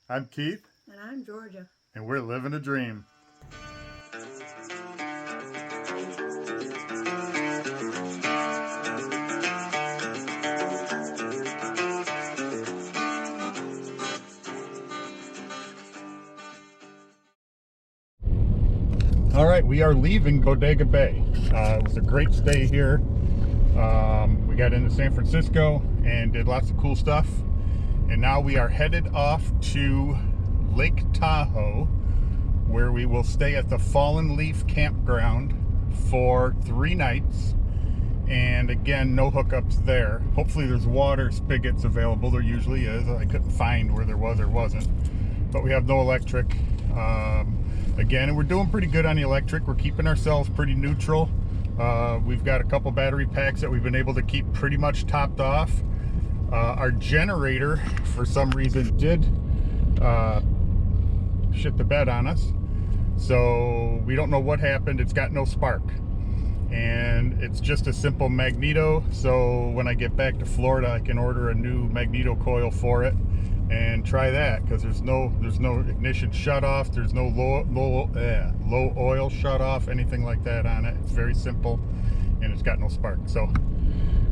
I'm Keith. And I'm Georgia. And we're living a dream. All right, we are leaving Bodega Bay. It was a great stay here. We got into San Francisco and did lots of cool stuff. And now we are headed off to Lake Tahoe, where we will stay at the Fallen Leaf Campground for 3 nights. And again, no hookups there. Hopefully there's water spigots available. There usually is. I couldn't find where there was or wasn't. But we have no electric. Again, and we're doing pretty good on the electric. We're keeping ourselves pretty neutral. We've got a couple battery packs that we've been able to keep pretty much topped off. Our generator, for some reason, did shit the bed on us. So we don't know what happened. It's got no spark. And it's just a simple magneto. So when I get back to Florida, I can order a new magneto coil for it and try that, because there's no ignition shut off, there's no low oil shut off, anything like that on it. It's very simple and it's got no spark. So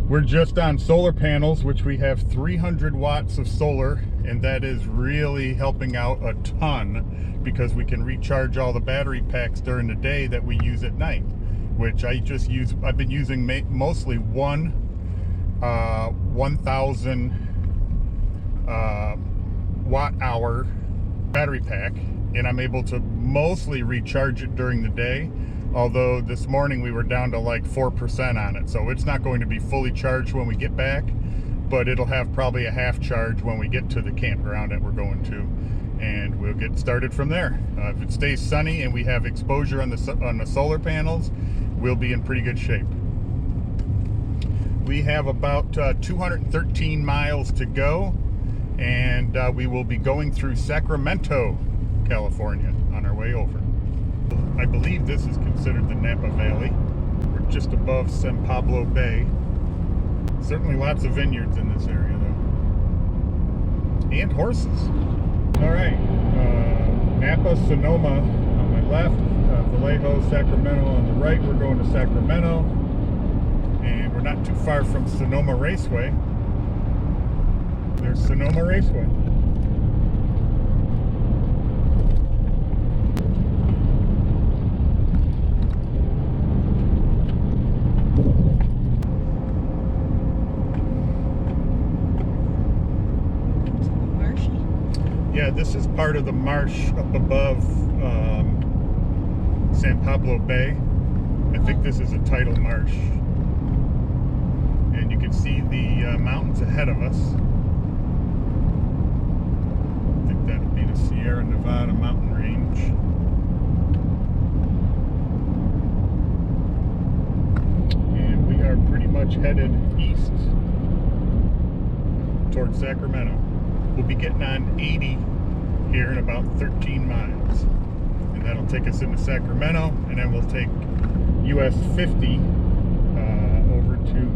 we're just on solar panels, which we have 300 watts of solar, and that is really helping out a ton because we can recharge all the battery packs during the day that we use at night, which I've been using mostly one 1000 watt hour battery pack, and I'm able to mostly recharge it during the day, although this morning we were down to like 4% on it, so it's not going to be fully charged when we get back, but it'll have probably a half charge when we get to the campground that we're going to, and we'll get started from there. If it stays sunny and we have exposure on the solar panels, we'll be in pretty good shape. We have about 213 miles to go, and we will be going through Sacramento, California on our way over. I believe this is considered the Napa Valley. We're just above San Pablo Bay. Certainly lots of vineyards in this area though. And horses. All right, Napa, Sonoma on my left, Vallejo, Sacramento on the right. We're going to Sacramento, and we're not too far from Sonoma Raceway. There's Sonoma Raceway. Marshy. Yeah, this is part of the marsh up above San Pablo Bay. I think this is a tidal marsh. And you can see the mountains ahead of us. Sierra Nevada mountain range. And we are pretty much headed east towards Sacramento. We'll be getting on 80 here in about 13 miles. And that'll take us into Sacramento, and then we'll take US 50 over to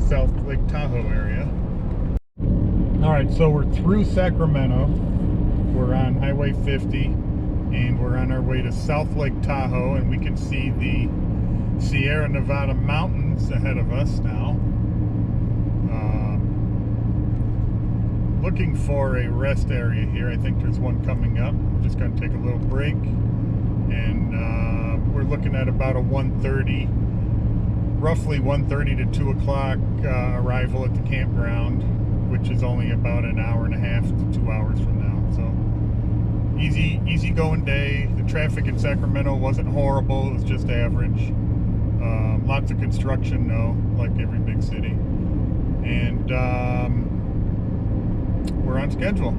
South Lake Tahoe area. Alright, so we're through Sacramento. We're on Highway 50, and we're on our way to South Lake Tahoe, and we can see the Sierra Nevada mountains ahead of us now. Looking for a rest area here. I think there's one coming up. We're just going to take a little break, and we're looking at about a 1:30, roughly 1:30 to 2 o'clock arrival at the campground, which is only about an hour and a half to 2 hours from now. So easy going day. The traffic in Sacramento wasn't horrible, it was just average. Lots of construction though, like every big city. And we're on schedule.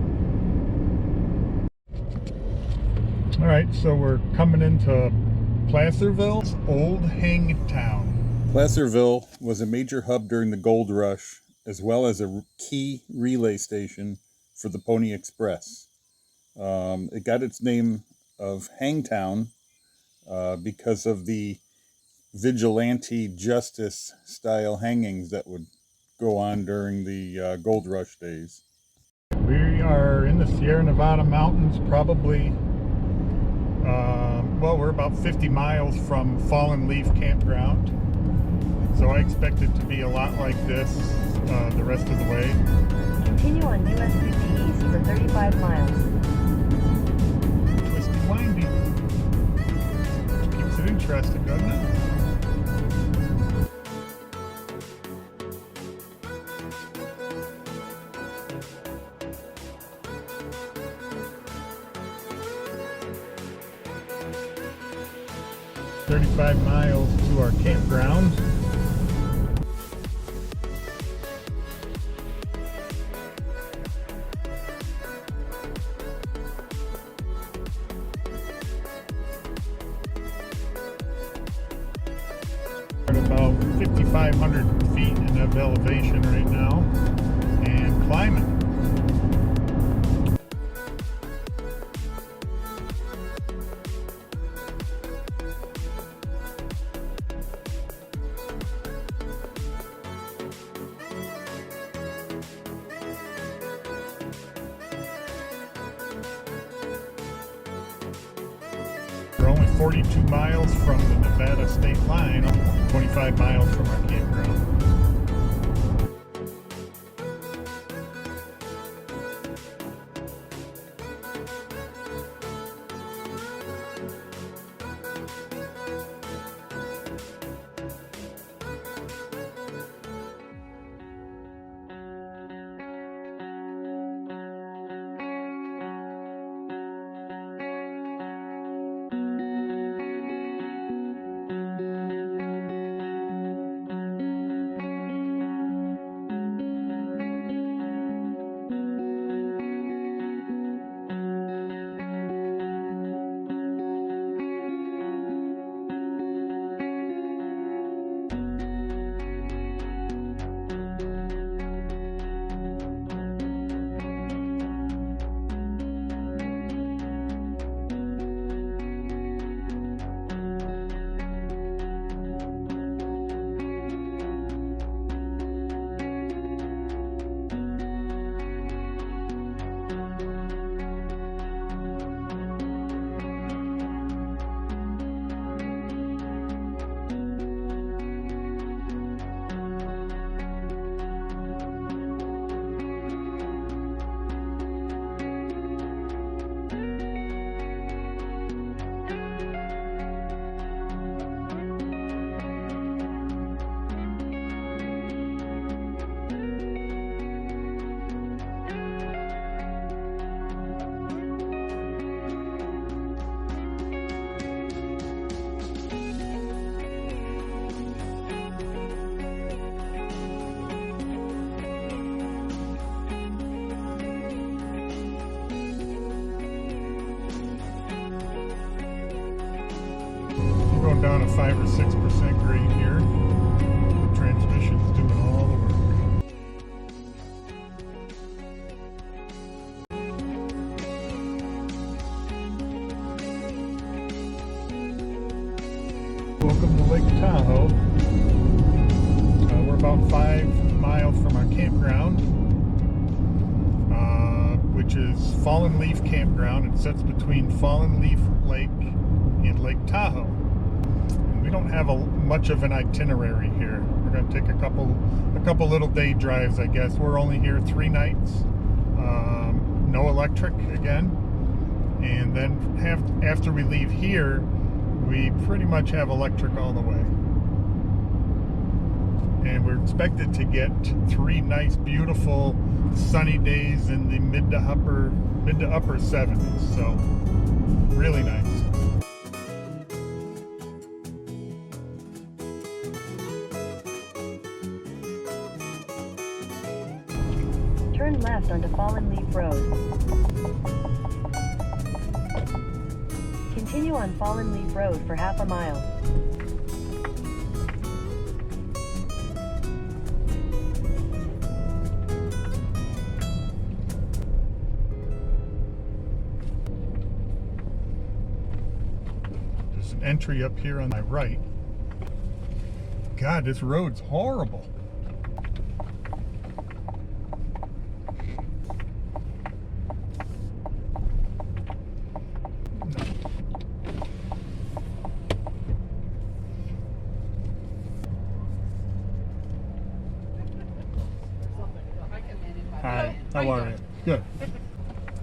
Alright, so we're coming into Placerville's Old Hangtown. Placerville was a major hub during the gold rush, as well as a key relay station for the Pony Express. It got its name of Hangtown because of the vigilante justice style hangings that would go on during the gold rush days. We are in the Sierra Nevada mountains, probably, well, we're about 50 miles from Fallen Leaf Campground. So I expect it to be a lot like this the rest of the way. Continue on US 50 East for 35 miles. Twisty windy. Keeps it interesting, doesn't it? "35 miles to our campground." At about 5,500 feet of elevation right now, and climbing. We're only 42 miles from the Nevada state line, 25 miles from our campground. Going down a 5 or 6% grade here. The transmission's doing all the work. Welcome to Lake Tahoe. We're about 5 miles from our campground, which is Fallen Leaf Campground. It sits between Fallen Leaf Lake and Lake Tahoe. We don't have much of an itinerary here. We're going to take a couple little day drives, I guess. We're only here 3 nights. No electric again, and then after we leave here, we pretty much have electric all the way. And we're expected to get 3 nice, beautiful, sunny days in the mid to upper 70s. So really nice. Turn left onto Fallen Leaf Road. Continue on Fallen Leaf Road for half a mile. There's an entry up here on my right. God, this road's horrible. How are you? Good.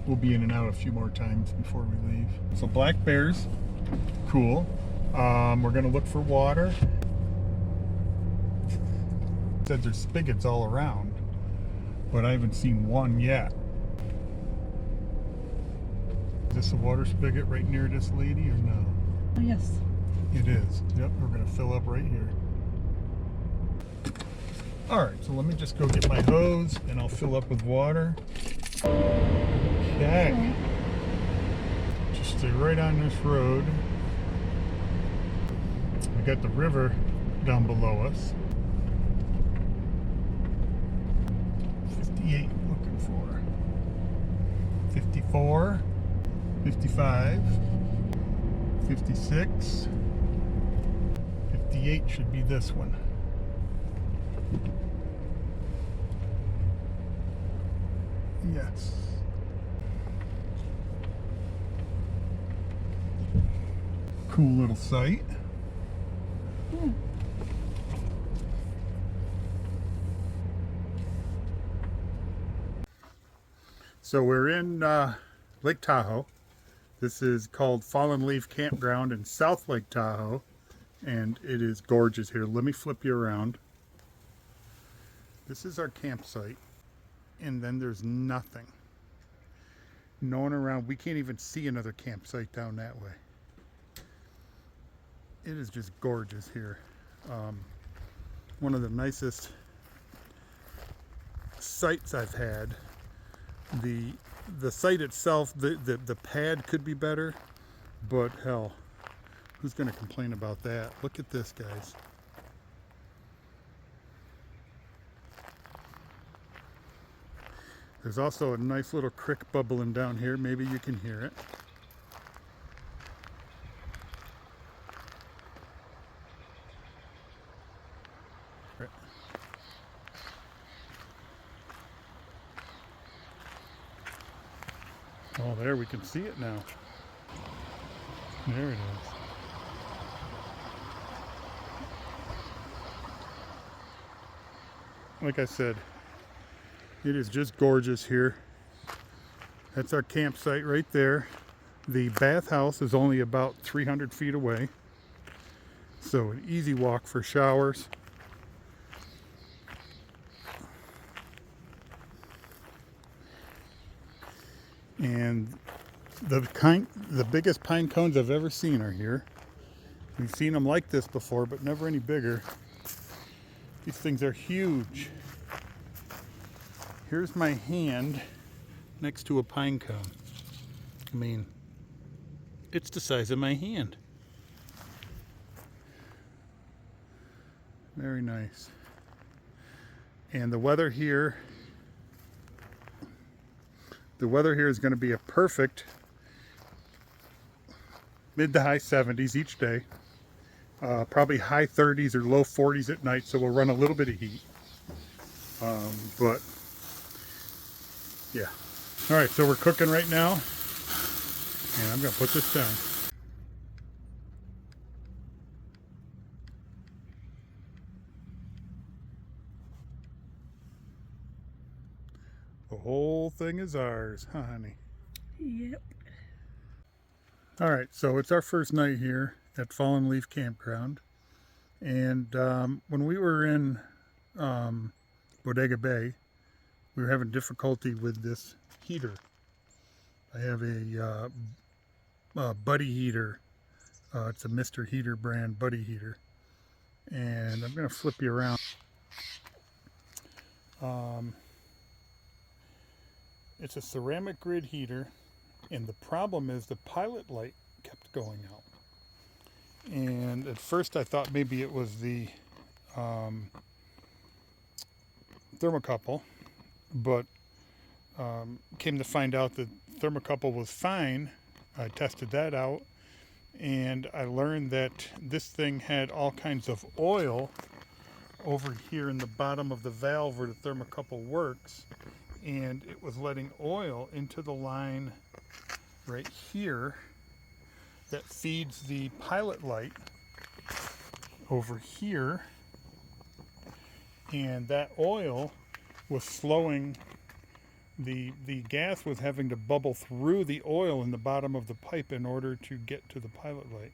We'll be in and out a few more times before we leave. So black bears, cool. We're gonna look for water. It said there's spigots all around, but I haven't seen one yet. Is this a water spigot right near this lady or no? Oh, yes. It is. Yep, we're gonna fill up right here. All right, so let me just go get my hose and I'll fill up with water. Okay. Just stay right on this road. We got the river down below us. 58 looking for. 54. 55. 56. 58 should be this one. Yes. Cool little site. So we're in Lake Tahoe. This is called Fallen Leaf Campground in South Lake Tahoe, and it is gorgeous here. Let me flip you around. This is our campsite, and then there's nothing. No one around. We can't even see another campsite down that way. It is just gorgeous here. One of the nicest sites I've had. The site itself, the pad could be better, but hell, who's going to complain about that? Look at this, guys. There's also a nice little creek bubbling down here. Maybe you can hear it. Right. Oh, there, we can see it now. There it is. Like I said, it is just gorgeous here. That's our campsite right there. The bathhouse is only about 300 feet away, so an easy walk for showers. And the biggest pine cones I've ever seen are here. We've seen them like this before, but never any bigger. These things are huge. Here's my hand next to a pine cone. I mean, it's the size of my hand. Very nice. And the weather here is going to be a perfect mid to high 70s each day. Probably high 30s or low 40s at night, so we'll run a little bit of heat. But yeah. All right, so we're cooking right now, and I'm going to put this down. The whole thing is ours, huh, honey? Yep. All right, so it's our first night here at Fallen Leaf Campground. And when we were in Bodega Bay, we were having difficulty with this heater. I have a Buddy heater. It's a Mr. Heater brand Buddy heater. And I'm going to flip you around. It's a ceramic grid heater, and the problem is the pilot light kept going out. And at first I thought maybe it was the thermocouple, but came to find out that thermocouple was fine. I tested that out, and I learned that this thing had all kinds of oil over here in the bottom of the valve where the thermocouple works, and it was letting oil into the line right here that feeds the pilot light over here, and that oil was slowing the gas was having to bubble through the oil in the bottom of the pipe in order to get to the pilot light.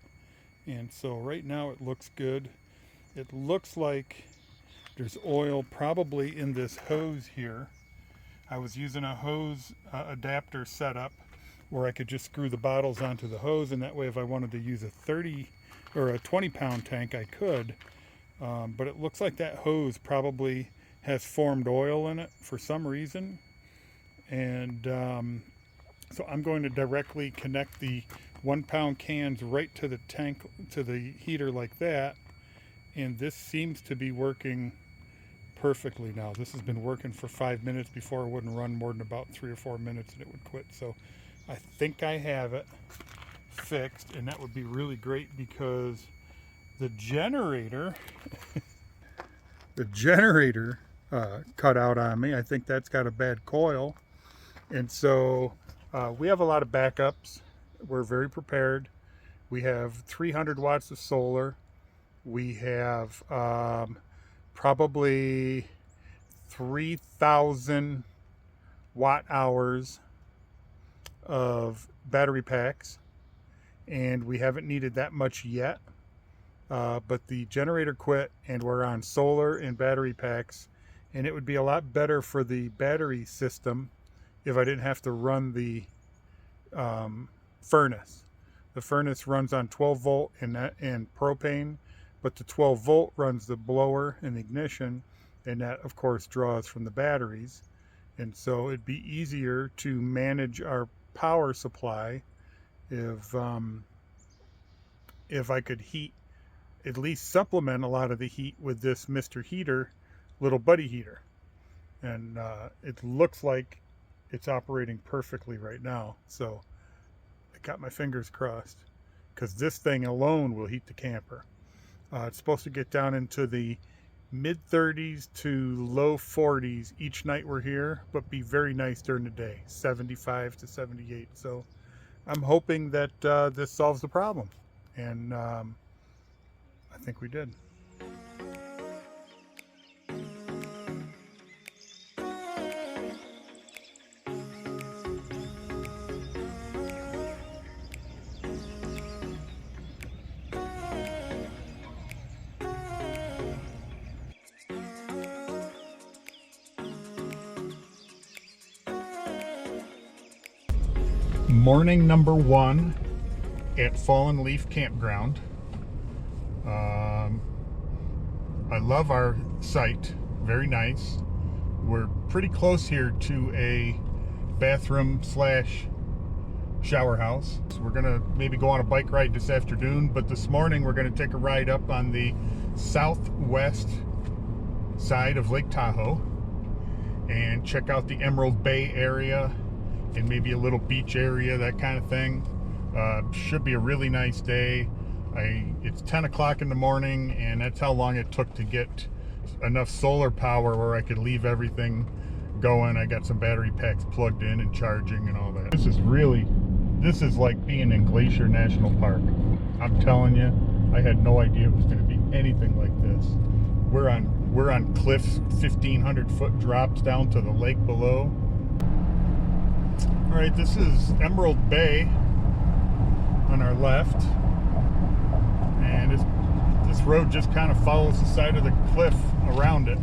And so right now it looks good. It looks like there's oil probably in this hose here. I was using a hose adapter setup where I could just screw the bottles onto the hose, and that way if I wanted to use a 30 or a 20-pound tank, I could. But it looks like that hose probably has formed oil in it for some reason. And so I'm going to directly connect the 1-pound cans right to the tank, to the heater like that. And this seems to be working perfectly now. This has been working for 5 minutes. Before it wouldn't run more than about 3 or 4 minutes and it would quit. So I think I have it fixed, and that would be really great because the generator cut out on me. I think that's got a bad coil. And so we have a lot of backups. We're very prepared. We have 300 watts of solar. We have probably 3,000 watt hours of battery packs, and we haven't needed that much yet. But the generator quit, and we're on solar and battery packs, and it would be a lot better for the battery system if I didn't have to run the furnace. The furnace runs on 12 volt and propane, but the 12 volt runs the blower and ignition, and that of course draws from the batteries. And so it'd be easier to manage our power supply if I could at least supplement a lot of the heat with this Mr. Heater, little buddy heater. And it looks like it's operating perfectly right now. So I got my fingers crossed, because this thing alone will heat the camper. It's supposed to get down into the mid 30s to low 40s each night we're here, but be very nice during the day, 75 to 78. So I'm hoping that this solves the problem, and I think we did. Morning number 1 at Fallen Leaf Campground. I love our site, very nice. We're pretty close here to a bathroom slash shower house. So we're gonna maybe go on a bike ride this afternoon, but this morning we're gonna take a ride up on the southwest side of Lake Tahoe and check out the Emerald Bay area and maybe a little beach area, that kind of thing. Should be a really nice day. It's 10 o'clock in the morning, and that's how long it took to get enough solar power where I could leave everything going. I got some battery packs plugged in and charging and all that. This is like being in Glacier National Park. I'm telling you, I had no idea it was going to be anything like this. We're on cliffs, 1,500 foot drops down to the lake below. All right, this is Emerald Bay on our left, and this road just kind of follows the side of the cliff around it.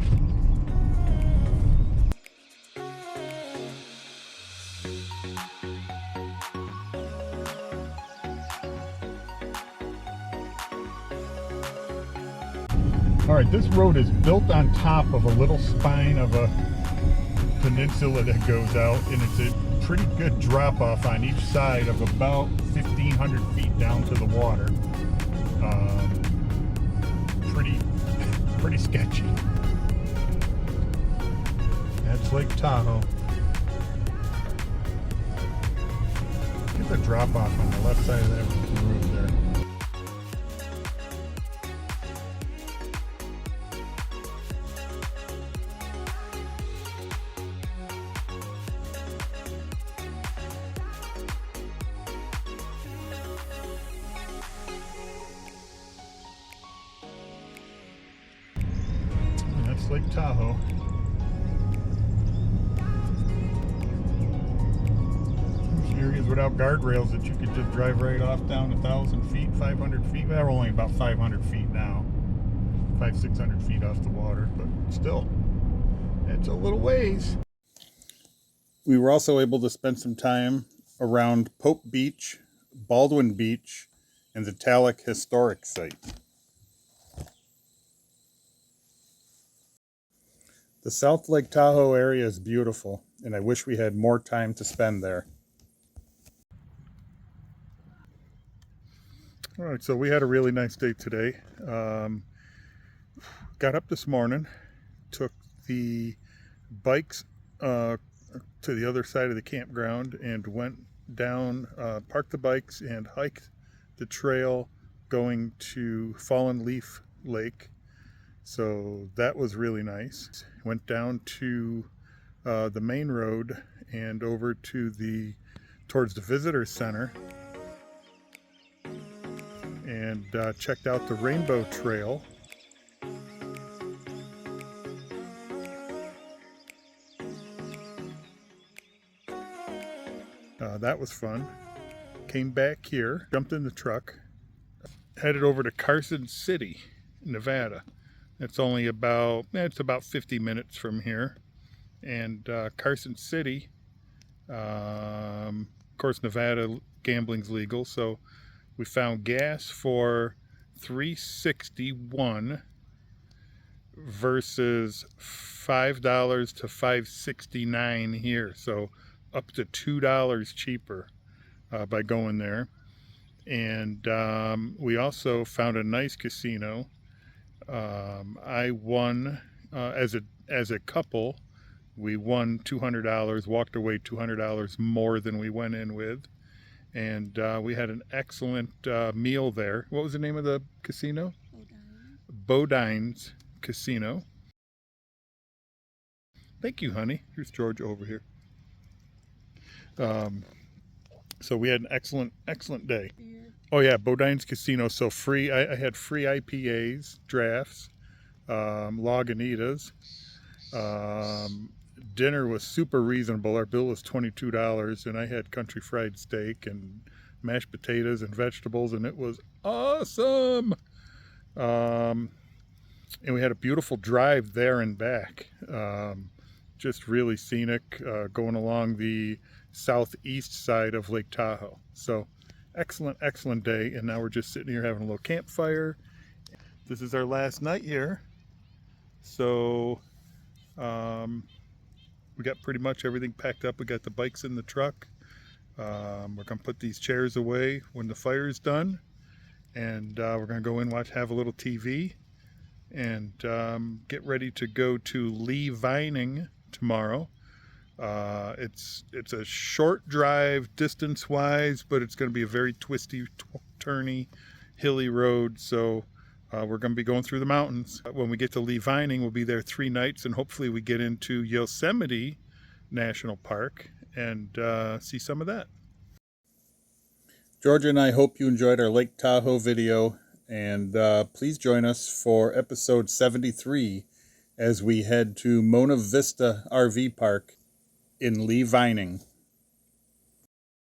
All right, this road is built on top of a little spine of a peninsula that goes out, and it's a pretty good drop off on each side of about 1,500 feet down to the water. Pretty sketchy. That's Lake Tahoe. Get the drop off on the left side of that road there. Lake Tahoe. areas without guardrails that you could just drive right off down 1,000 feet, 500 feet. Well, we're only about 500 feet now, 600 feet off the water, but still, it's a little ways. We were also able to spend some time around Pope Beach, Baldwin Beach, and the Talek Historic Site. The South Lake Tahoe area is beautiful, and I wish we had more time to spend there. All right, so we had a really nice day today. Got up this morning, took the bikes to the other side of the campground and went down, parked the bikes and hiked the trail going to Fallen Leaf Lake. So that was really nice. Went down to the main road and over to towards the visitor center and checked out the Rainbow Trail. That was fun. Came back here, jumped in the truck, headed over to Carson City, Nevada. It's only about 50 minutes from here. And Carson City, of course, Nevada gambling's legal, so we found gas for $3.61 versus $5 to $5.69 here. So up to $2 cheaper by going there. And we also found a nice casino. I won as a couple. We won $200, walked away $200 more than we went in with, and we had an excellent meal there. What was the name of the casino? Bodine's Casino. Thank you, honey. Here's George over here. So we had an excellent day. Oh yeah, Bodine's Casino. So free. I had free IPAs, drafts, Lagunitas. Dinner was super reasonable. Our bill was $22, and I had country fried steak and mashed potatoes and vegetables, and it was awesome. And we had a beautiful drive there and back. Just really scenic, going along the southeast side of Lake Tahoe. So excellent day. And now we're just sitting here having a little campfire. This is our last night here. So we got pretty much everything packed up. We got the bikes in the truck. We're gonna put these chairs away when the fire is done, and we're gonna go in, have a little TV, and get ready to go to LiQWYD tomorrow. It's a short drive distance wise, but it's going to be a very twisty, turny, hilly road. So we're going to be going through the mountains. When we get to LiQWYD, we'll be there 3 nights, and hopefully we get into Yosemite National Park and see some of that. Georgia and I hope you enjoyed our Lake Tahoe video, and please join us for episode 73 as we head to Mona Vista RV Park in LiQWYD.